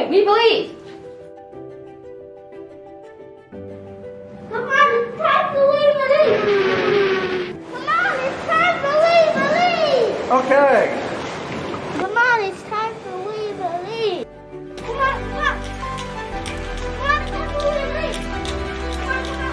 YWCA, we believe. Come on, it's time to believe. Come on, it's time to believe. Okay. Come on, it's time to believe. Come on, come on. Come on, it's time to believe. Come on, come on.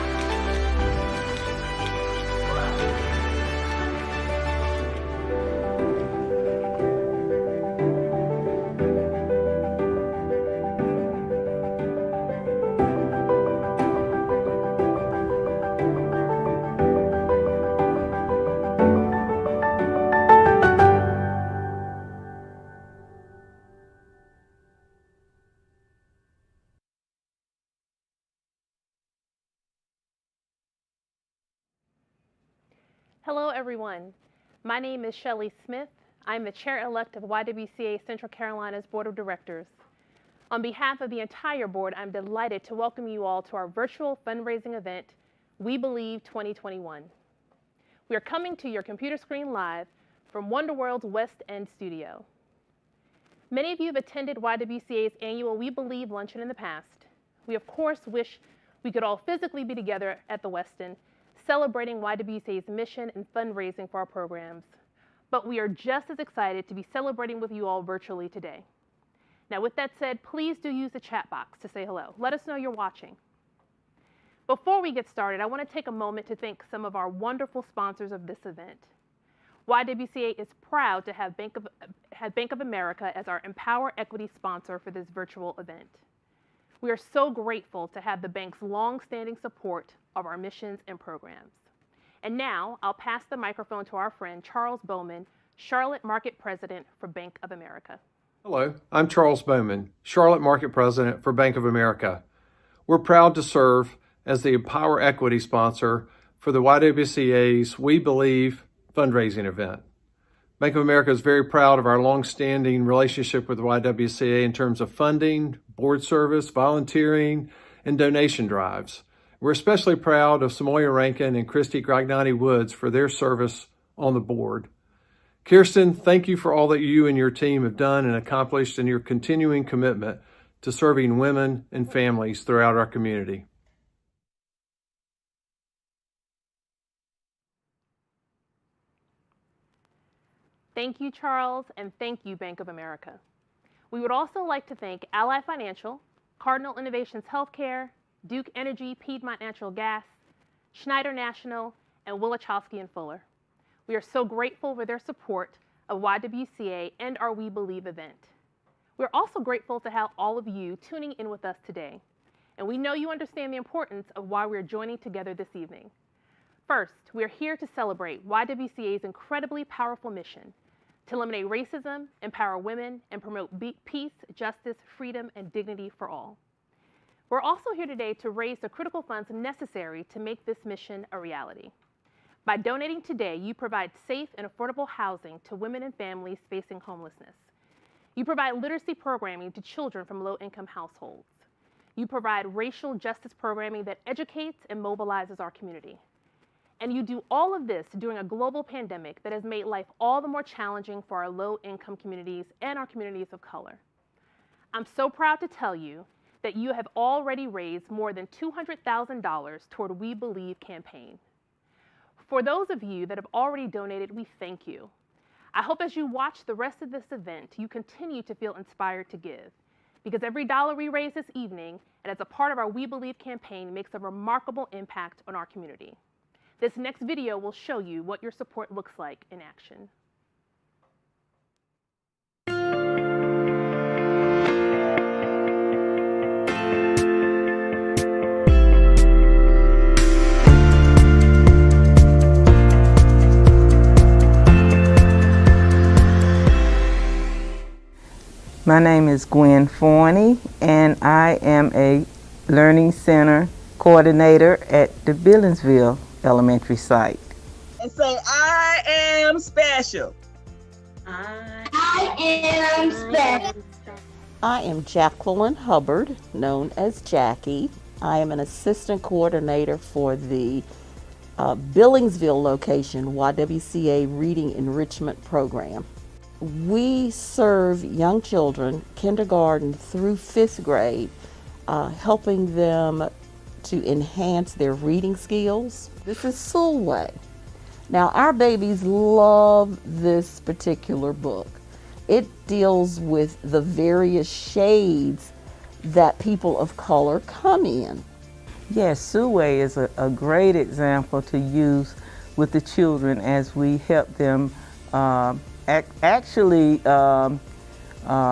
Hello, everyone. My name is Shelley Smith. I'm the chair-elect of YWCA Central Carolinas Board of Directors. On behalf of the entire board, I'm delighted to welcome you all to our virtual fundraising event, We Believe 2021. We are coming to your computer screen live from Wonderworld's West End studio. Many of you have attended YWCA's annual We Believe luncheon in the past. We, of course, wish we could all physically be together at the West End, celebrating YWCA's mission and fundraising for our programs. But we are just as excited to be celebrating with you all virtually today. Now, with that said, please do use the chat box to say hello. Let us know you're watching. Before we get started, I want to take a moment to thank some of our wonderful sponsors of this event. YWCA is proud to have Bank of America as our Empower Equity sponsor for this virtual event. We are so grateful to have the bank's long-standing support of our missions and programs. And now, I'll pass the microphone to our friend Charles Bowman, Charlotte Market President for Bank of America. Hello, I'm Charles Bowman, Charlotte Market President for Bank of America. We're proud to serve as the Empower Equity sponsor for the YWCA's We Believe fundraising event. Bank of America is very proud of our long-standing relationship with the YWCA in terms of funding, board service, volunteering, and donation drives. We're especially proud of Samoya Rankin and Christy Gragnani Woods for their service on the board. Kirsten, thank you for all that you and your team have done and accomplished and your continuing commitment to serving women and families throughout our community. Thank you, Charles, and thank you, Bank of America. We would also like to thank Ally Financial, Cardinal Innovations Healthcare, Duke Energy, Piedmont Natural Gas, Schneider National, and Wilachowski and Fuller. We are so grateful for their support of YWCA and our We Believe event. We're also grateful to have all of you tuning in with us today, and we know you understand the importance of why we're joining together this evening. First, we're here to celebrate YWCA's incredibly powerful mission to eliminate racism, empower women, and promote peace, justice, freedom, and dignity for all. We're also here today to raise the critical funds necessary to make this mission a reality. By donating today, you provide safe and affordable housing to women and families facing homelessness. You provide literacy programming to children from low-income households. You provide racial justice programming that educates and mobilizes our community. And you do all of this during a global pandemic that has made life all the more challenging for our low-income communities and our communities of color. I'm so proud to tell you that you have already raised more than $200,000 toward We Believe campaign. For those of you that have already donated, we thank you. I hope as you watch the rest of this event, you continue to feel inspired to give, because every dollar we raise this evening and as a part of our We Believe campaign makes a remarkable impact on our community. This next video will show you what your support looks like in action. My name is Gwen Forney, and I am a Learning Center coordinator at the Billingsville Elementary site. And say, I am special. I am special. I am Jacqueline Hubbard, known as Jackie. I am an assistant coordinator for the Billingsville location YWCA Reading Enrichment Program. We serve young children, kindergarten through 5th grade, helping them to enhance their reading skills. This is Sulway. Now, our babies love this particular book. It deals with the various shades that people of color come in. Yes, Suway is a great example to use with the children as we help them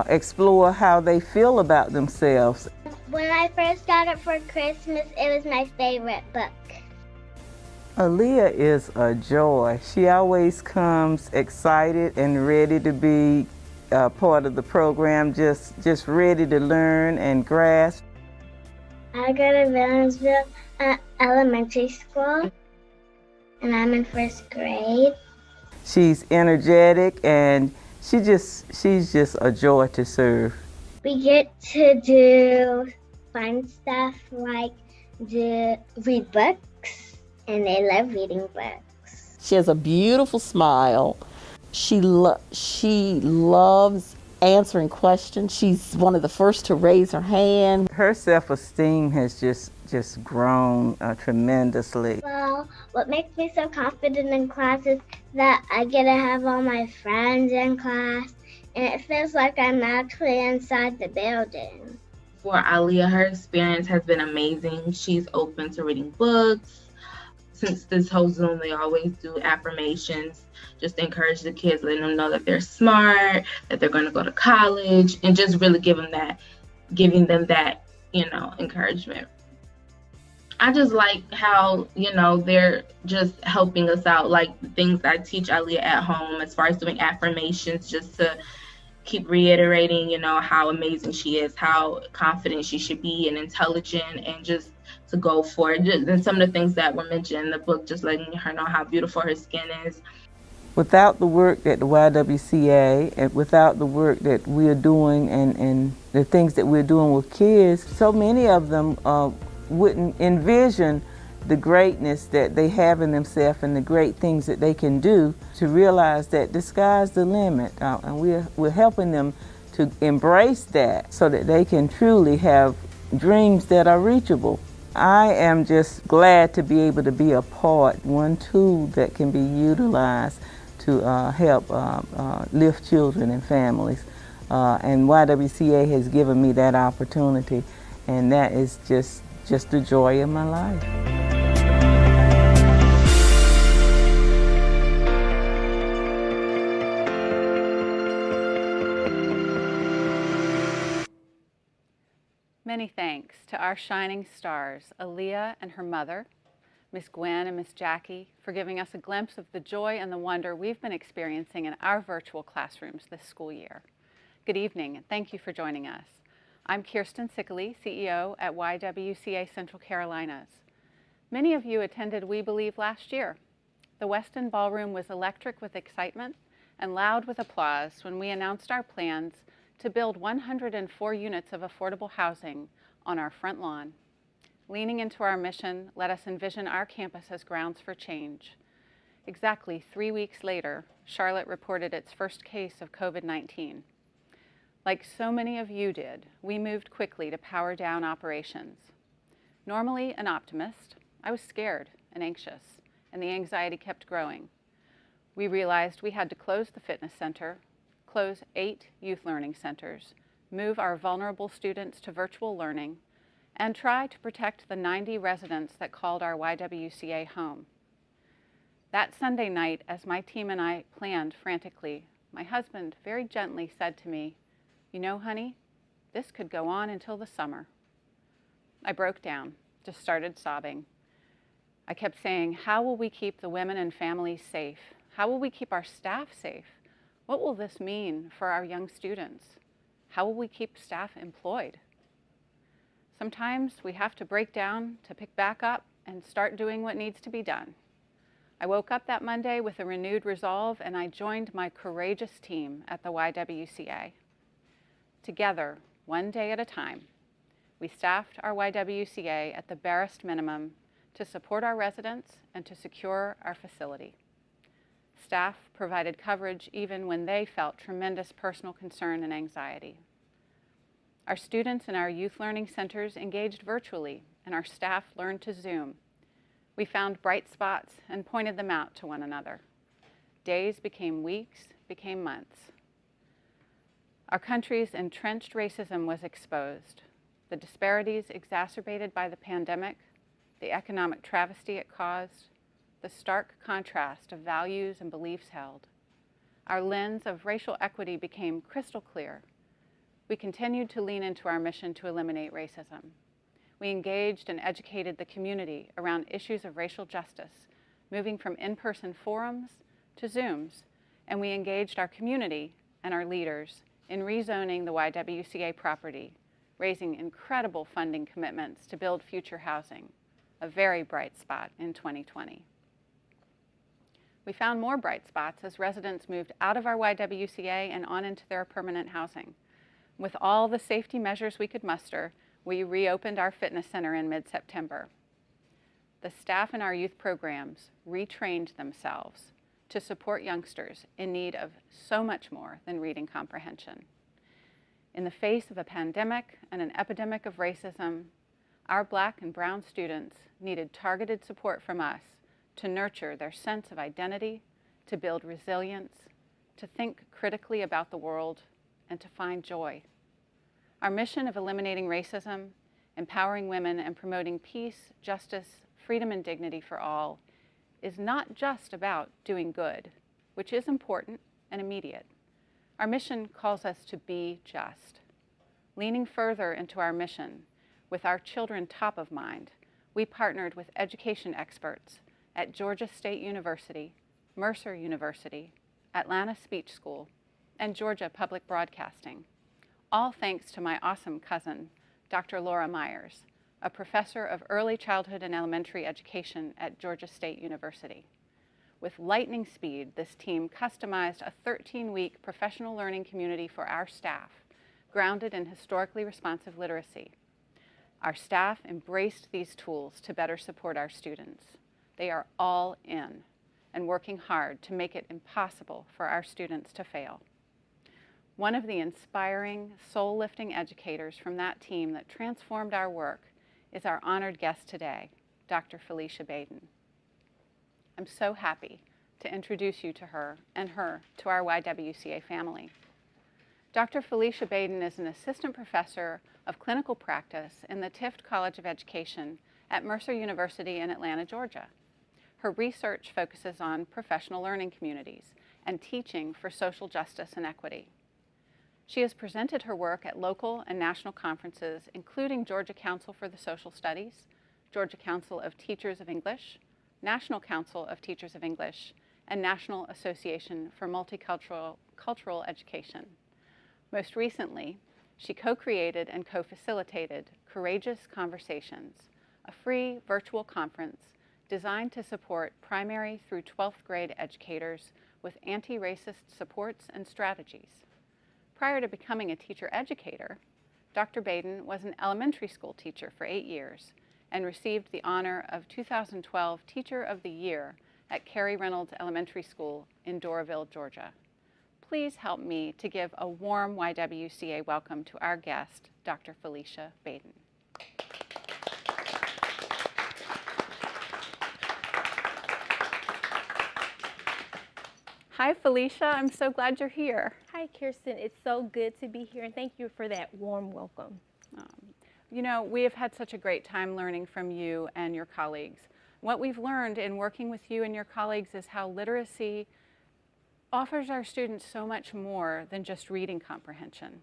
explore how they feel about themselves. When I first got it for Christmas, it was my favorite book. Aaliyah is a joy. She always comes excited and ready to be part of the program, just ready to learn and grasp. I go to Villansville Elementary School, and I'm in 1st grade. She's energetic and she's just a joy to serve. We get to do fun stuff like read books, and they love reading books. She has a beautiful smile. She loves answering questions. She's one of the first to raise her hand. Her self-esteem has just grown tremendously. Well, what makes me so confident in class is that I get to have all my friends in class, and it feels like I'm actually inside the building. For Aaliyah, her experience has been amazing. She's open to reading books. Since this whole Zoom, they always do affirmations, just to encourage the kids, letting them know that they're smart, that they're going to go to college, and just really giving them that, encouragement. I just like how, they're just helping us out, like the things I teach Aaliyah at home as far as doing affirmations, just to keep reiterating, how amazing she is, how confident she should be and intelligent, and just to go for it. And some of the things that were mentioned in the book, just letting her know how beautiful her skin is. Without the work that the YWCA and without the work that we're doing and the things that we're doing with kids, so many of them wouldn't envision the greatness that they have in themselves and the great things that they can do, to realize that the sky's the limit. And we're helping them to embrace that so that they can truly have dreams that are reachable. I am just glad to be able to be a part, one tool that can be utilized to help lift children and families. And YWCA has given me that opportunity, and that is just the joy of my life. Many thanks to our shining stars, Aaliyah and her mother, Miss Gwen and Miss Jackie, for giving us a glimpse of the joy and the wonder we've been experiencing in our virtual classrooms this school year. Good evening, and thank you for joining us. I'm Kirsten Sickley, CEO at YWCA Central Carolinas. Many of you attended We Believe last year. The Westin Ballroom was electric with excitement and loud with applause when we announced our plans to build 104 units of affordable housing on our front lawn. Leaning into our mission, let us envision our campus as grounds for change. Exactly 3 weeks later, Charlotte reported its first case of COVID-19. Like so many of you did, we moved quickly to power down operations. Normally an optimist, I was scared and anxious, and the anxiety kept growing. We realized we had to close the fitness center, close 8 youth learning centers, move our vulnerable students to virtual learning, and try to protect the 90 residents that called our YWCA home. That Sunday night, as my team and I planned frantically, my husband very gently said to me, "You know, honey, this could go on until the summer." I broke down, just started sobbing. I kept saying, how will we keep the women and families safe? How will we keep our staff safe? What will this mean for our young students? How will we keep staff employed? Sometimes we have to break down to pick back up and start doing what needs to be done. I woke up that Monday with a renewed resolve, and I joined my courageous team at the YWCA. Together, one day at a time, we staffed our YWCA at the barest minimum to support our residents and to secure our facility. Staff provided coverage even when they felt tremendous personal concern and anxiety. Our students in our youth learning centers engaged virtually, and our staff learned to Zoom. We found bright spots and pointed them out to one another. Days became weeks, became months. Our country's entrenched racism was exposed. The disparities exacerbated by the pandemic, the economic travesty it caused, the stark contrast of values and beliefs held. Our lens of racial equity became crystal clear. We continued to lean into our mission to eliminate racism. We engaged and educated the community around issues of racial justice, moving from in-person forums to Zooms, and we engaged our community and our leaders in rezoning the YWCA property, raising incredible funding commitments to build future housing, a very bright spot in 2020. We found more bright spots as residents moved out of our YWCA and on into their permanent housing. With all the safety measures we could muster, we reopened our fitness center in mid-September. The staff in our youth programs retrained themselves to support youngsters in need of so much more than reading comprehension. In the face of a pandemic and an epidemic of racism, our Black and brown students needed targeted support from us to nurture their sense of identity, to build resilience, to think critically about the world, and to find joy. Our mission of eliminating racism, empowering women, and promoting peace, justice, freedom, and dignity for all is not just about doing good, which is important and immediate. Our mission calls us to be just. Leaning further into our mission, with our children top of mind, we partnered with education experts at Georgia State University, Mercer University, Atlanta Speech School, and Georgia Public Broadcasting, all thanks to my awesome cousin, Dr. Laura Myers, a professor of early childhood and elementary education at Georgia State University. With lightning speed, this team customized a 13-week professional learning community for our staff, grounded in historically responsive literacy. Our staff embraced these tools to better support our students. They are all in and working hard to make it impossible for our students to fail. One of the inspiring, soul-lifting educators from that team that transformed our work is our honored guest today, Dr. Felicia Baden. I'm so happy to introduce you to her and her to our YWCA family. Dr. Felicia Baden is an assistant professor of clinical practice in the Tift College of Education at Mercer University in Atlanta, Georgia. Her research focuses on professional learning communities and teaching for social justice and equity. She has presented her work at local and national conferences, including Georgia Council for the Social Studies, Georgia Council of Teachers of English, National Council of Teachers of English, and National Association for Multicultural Education. Most recently, she co-created and co-facilitated Courageous Conversations, a free virtual conference designed to support primary through 12th grade educators with anti-racist supports and strategies. Prior to becoming a teacher educator, Dr. Baden was an elementary school teacher for 8 years and received the honor of 2012 Teacher of the Year at Carrie Reynolds Elementary School in Doraville, Georgia. Please help me to give a warm YWCA welcome to our guest, Dr. Felicia Baden. Hi, Felicia. I'm so glad you're here. Hi, Kirsten. It's so good to be here, and thank you for that warm welcome. You know, we have had such a great time learning from you and your colleagues. What we've learned in working with you and your colleagues is how literacy offers our students so much more than just reading comprehension.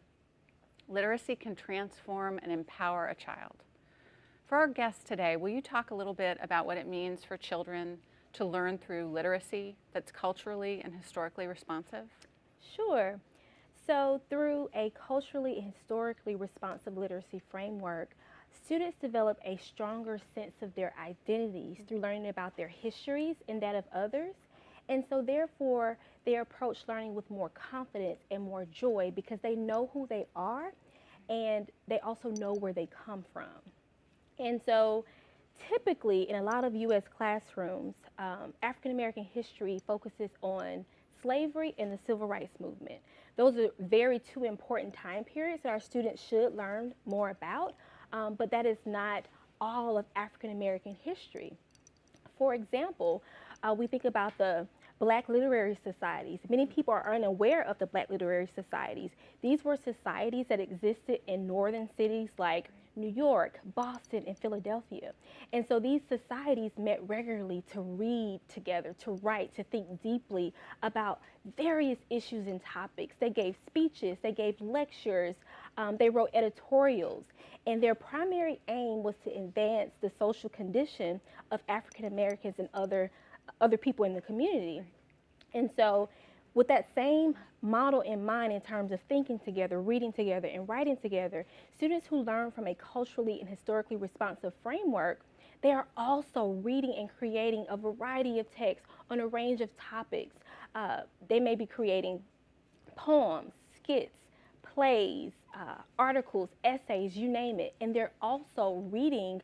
Literacy can transform and empower a child. For our guests today, will you talk a little bit about what it means for children to learn through literacy that's culturally and historically responsive? Sure. So through a culturally and historically responsive literacy framework, students develop a stronger sense of their identities through learning about their histories and that of others. And so therefore, they approach learning with more confidence and more joy because they know who they are and they also know where they come from. And so Typically, in a lot of U.S. classrooms, African American history focuses on slavery and the civil rights movement. Those are very two important time periods that our students should learn more about, but that is not all of African American history. For example, we think about the Black literary societies. Many people are unaware of the Black literary societies. These were societies that existed in northern cities like New York, Boston, and Philadelphia. And so these societies met regularly to read together, to write, to think deeply about various issues and topics. They gave speeches, they gave lectures, they wrote editorials, and their primary aim was to advance the social condition of African Americans and other people in the community. And so with that same model in mind in terms of thinking together, reading together, and writing together, students who learn from a culturally and historically responsive framework, they are also reading and creating a variety of texts on a range of topics. They may be creating poems, skits, plays, articles, essays, you name it, and they're also reading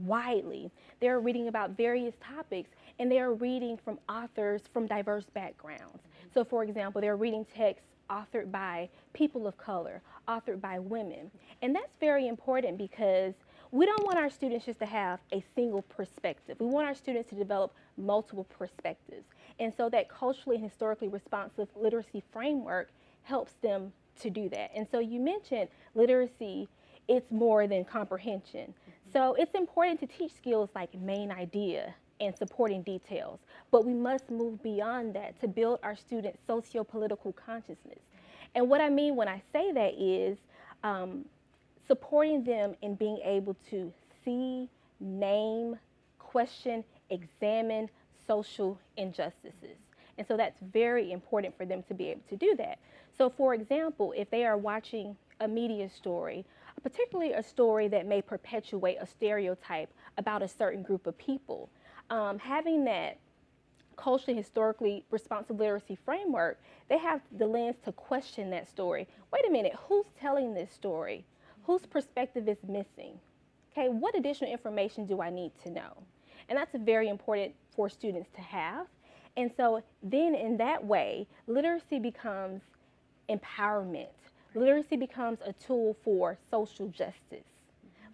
widely. They're reading about various topics, and they are reading from authors from diverse backgrounds. So for example, they're reading texts authored by people of color, authored by women. And that's very important because we don't want our students just to have a single perspective. We want our students to develop multiple perspectives. And so that culturally and historically responsive literacy framework helps them to do that. And so you mentioned literacy, it's more than comprehension. So it's important to teach skills like main idea and supporting details, but we must move beyond that to build our students' socio-political consciousness. And what I mean when I say that is supporting them in being able to see, name, question, examine social injustices. And so that's very important for them to be able to do that. So for example, if they are watching a media story, particularly a story that may perpetuate a stereotype about a certain group of people, having that culturally, historically responsive literacy framework, they have the lens to question that story. Wait a minute, who's telling this story? Whose perspective is missing? Okay, what additional information do I need to know? And that's very important for students to have. And so then in that way, literacy becomes empowerment. Literacy becomes a tool for social justice.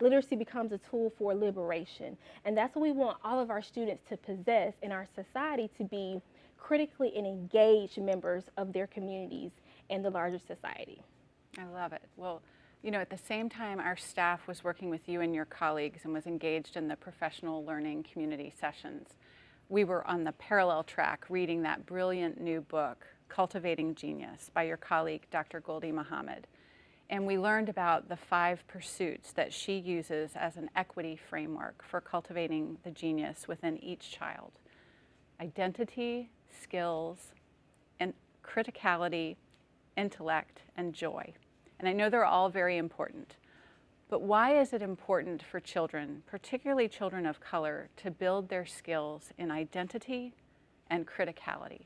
Literacy becomes a tool for liberation. And that's what we want all of our students to possess in our society, to be critically and engaged members of their communities and the larger society. I love it. Well, you know, at the same time our staff was working with you and your colleagues and was engaged in the professional learning community sessions, we were on the parallel track reading that brilliant new book, Cultivating Genius, by your colleague, Dr. Goldie Muhammad. And we learned about the 5 pursuits that she uses as an equity framework for cultivating the genius within each child: identity, skills, and criticality, intellect, and joy. And I know they're all very important, but why is it important for children, particularly children of color, to build their skills in identity and criticality?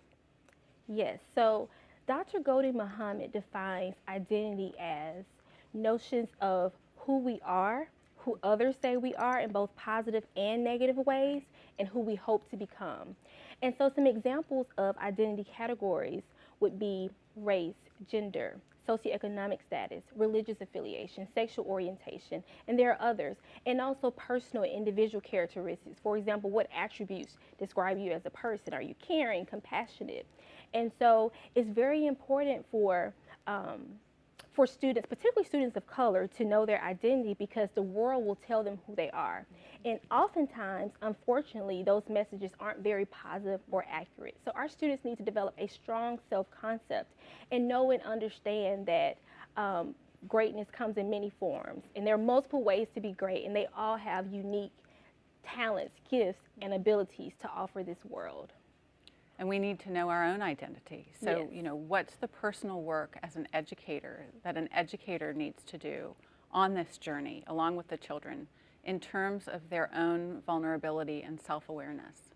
Yes, so Dr. Goldie Muhammad defines identity as notions of who we are, who others say we are in both positive and negative ways, and who we hope to become. And so some examples of identity categories would be race, gender, socioeconomic status, religious affiliation, sexual orientation, and there are others. And also personal and individual characteristics. For example, what attributes describe you as a person? Are you caring, compassionate? And so it's very important for students, particularly students of color, to know their identity, because the world will tell them who they are. And oftentimes, unfortunately, those messages aren't very positive or accurate. So our students need to develop a strong self-concept and know and understand that greatness comes in many forms. And there are multiple ways to be great, and they all have unique talents, gifts, and abilities to offer this world. And we need to know our own identity. So, Yes. you know, what's the personal work as an educator that an educator needs to do on this journey, along with the children, in terms of their own vulnerability and self-awareness?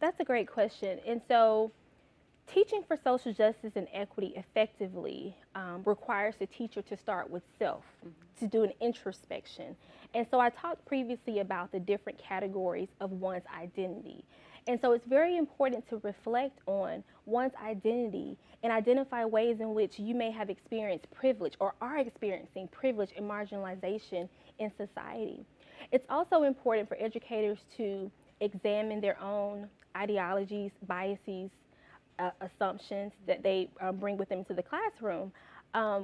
That's a great question. And so Teaching for social justice and equity effectively requires the teacher to start with self, to do an introspection. And so I talked previously about the different categories of one's identity. And so it's very important to reflect on one's identity and identify ways in which you may have experienced privilege or are experiencing privilege and marginalization in society. It's also important for educators to examine their own ideologies, biases, assumptions that they bring with them into the classroom.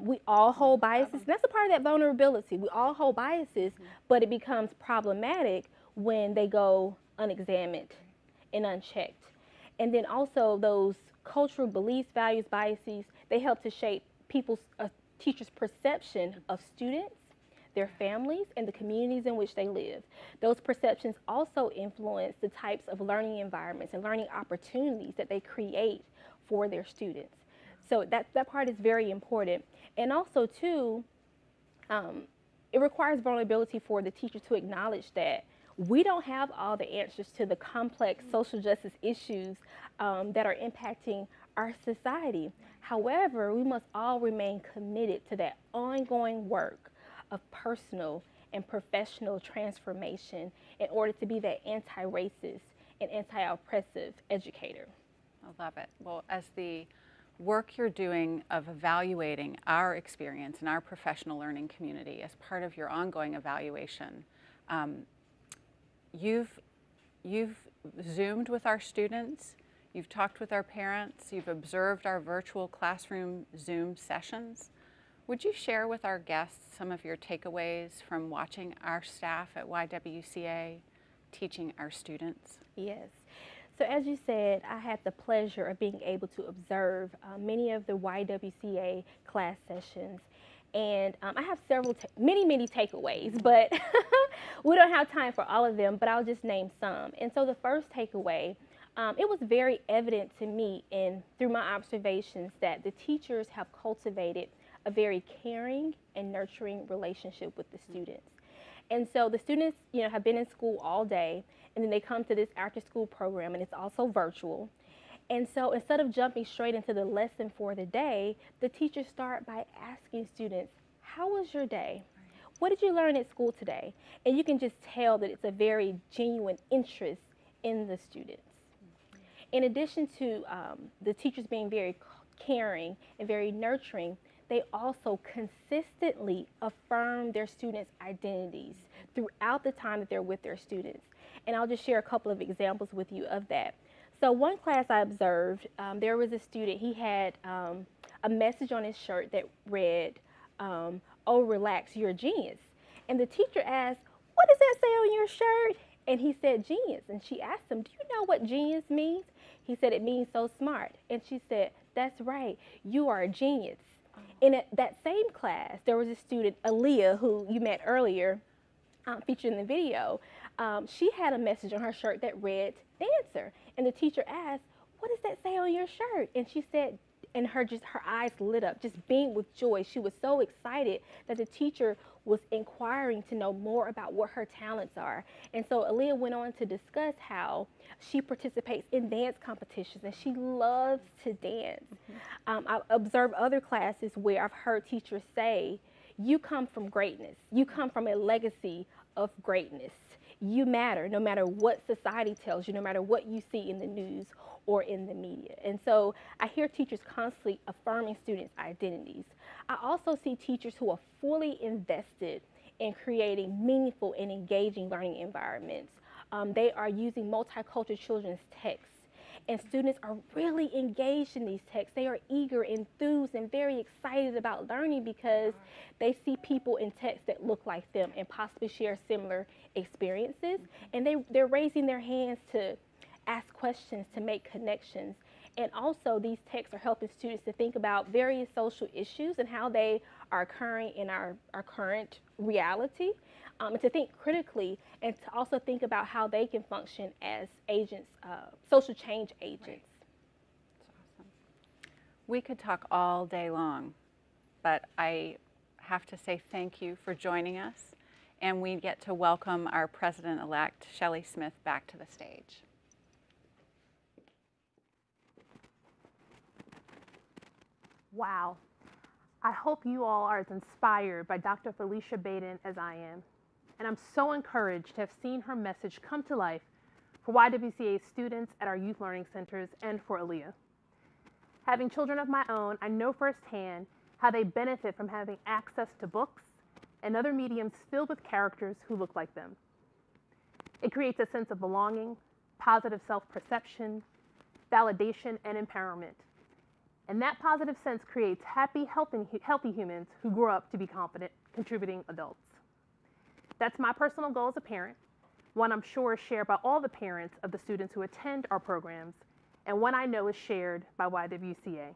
We all hold biases, and that's a part of that vulnerability. We all hold biases, but it becomes problematic when they go unexamined and unchecked. And then also those cultural beliefs, values, biases, they help to shape people's, teachers' perception of students, their families, and the communities in which they live. Those perceptions also influence the types of learning environments and learning opportunities that they create for their students. So that part is very important. And also too, it requires vulnerability for the teacher to acknowledge that we don't have all the answers to the complex social justice issues that are impacting our society. However, we must all remain committed to that ongoing work of personal and professional transformation in order to be that anti-racist and anti-oppressive educator. I love it. Well, as the work you're doing of evaluating our experience in our professional learning community as part of your ongoing evaluation, you've Zoomed with our students, you've talked with our parents, you've observed our virtual classroom Zoom sessions. Would you share with our guests some of your takeaways from watching our staff at YWCA teaching our students? Yes. So as you said, I had the pleasure of being able to observe many of the YWCA class sessions. And I have many takeaways, but we don't have time for all of them, but I'll just name some. And so the first takeaway, it was very evident to me through my observations that the teachers have cultivated a very caring and nurturing relationship with the students. And so the students, have been in school all day, and then they come to this after-school program, and it's also virtual. And so instead of jumping straight into the lesson for the day, the teachers start by asking students, how was your day? What did you learn at school today? And you can just tell that it's a very genuine interest in the students. In addition to the teachers being very caring and very nurturing, they also consistently affirm their students' identities throughout the time that they're with their students. And I'll just share a couple of examples with you of that. So one class I observed, there was a student, he had a message on his shirt that read, oh, relax, you're a genius. And the teacher asked, what does that say on your shirt? And he said, genius. And she asked him, do you know what genius means? He said, it means so smart. And she said, that's right, you are a genius. In that same class, there was a student, Aaliyah, who you met earlier, featured in the video. She had a message on her shirt that read, dancer. And the teacher asked, what does that say on your shirt? And she said, and her eyes lit up, just beamed with joy. She was so excited that the teacher was inquiring to know more about what her talents are. And so Aaliyah went on to discuss how she participates in dance competitions and she loves to dance. I've observed other classes where I've heard teachers say, you come from greatness. You come from a legacy of greatness. You matter no matter what society tells you, no matter what you see in the news or in the media. And so I hear teachers constantly affirming students' identities. I also see teachers who are fully invested in creating meaningful and engaging learning environments. They are using multicultural children's texts, and students are really engaged in these texts. They are eager, enthused, and very excited about learning because they see people in texts that look like them and possibly share similar experiences. And they're raising their hands to ask questions, to make connections. And also these texts are helping students to think about various social issues and how they are occurring in our current reality, and to think critically and to also think about how they can function as agents, social change agents. Right. That's awesome. We could talk all day long, but I have to say thank you for joining us, and we get to welcome our President-elect, Shelley Smith, back to the stage. Wow. I hope you all are as inspired by Dr. Felicia Baden as I am. And I'm so encouraged to have seen her message come to life for YWCA students at our youth learning centers and for Aaliyah. Having children of my own, I know firsthand how they benefit from having access to books and other mediums filled with characters who look like them. It creates a sense of belonging, positive self-perception, validation, and empowerment. And that positive sense creates happy, healthy humans who grow up to be confident, contributing adults. That's my personal goal as a parent, one I'm sure is shared by all the parents of the students who attend our programs, and one I know is shared by YWCA.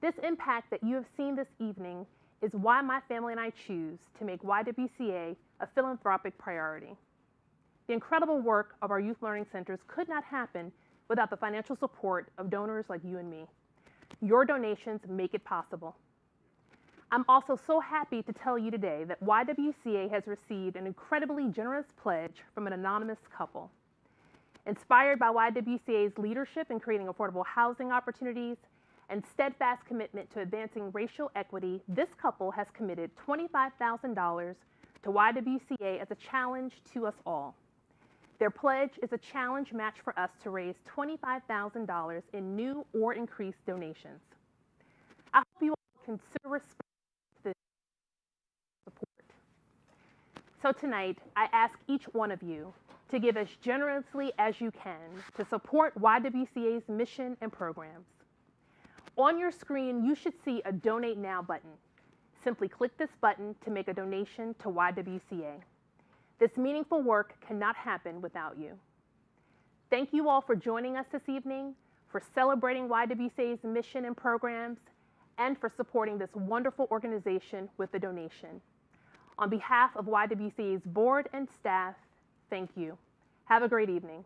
This impact that you have seen this evening is why my family and I choose to make YWCA a philanthropic priority. The incredible work of our youth learning centers could not happen without the financial support of donors like you and me. Your donations make it possible. I'm also so happy to tell you today that YWCA has received an incredibly generous pledge from an anonymous couple. Inspired by YWCA's leadership in creating affordable housing opportunities and steadfast commitment to advancing racial equity, this couple has committed $25,000 to YWCA as a challenge to us all. Their pledge is a challenge match for us to raise $25,000 in new or increased donations. I hope you all consider respect this support. So tonight, I ask each one of you to give as generously as you can to support YWCA's mission and programs. On your screen, you should see a Donate Now button. Simply click this button to make a donation to YWCA. This meaningful work cannot happen without you. Thank you all for joining us this evening, for celebrating YWCA's mission and programs, and for supporting this wonderful organization with a donation. On behalf of YWCA's board and staff, thank you. Have a great evening.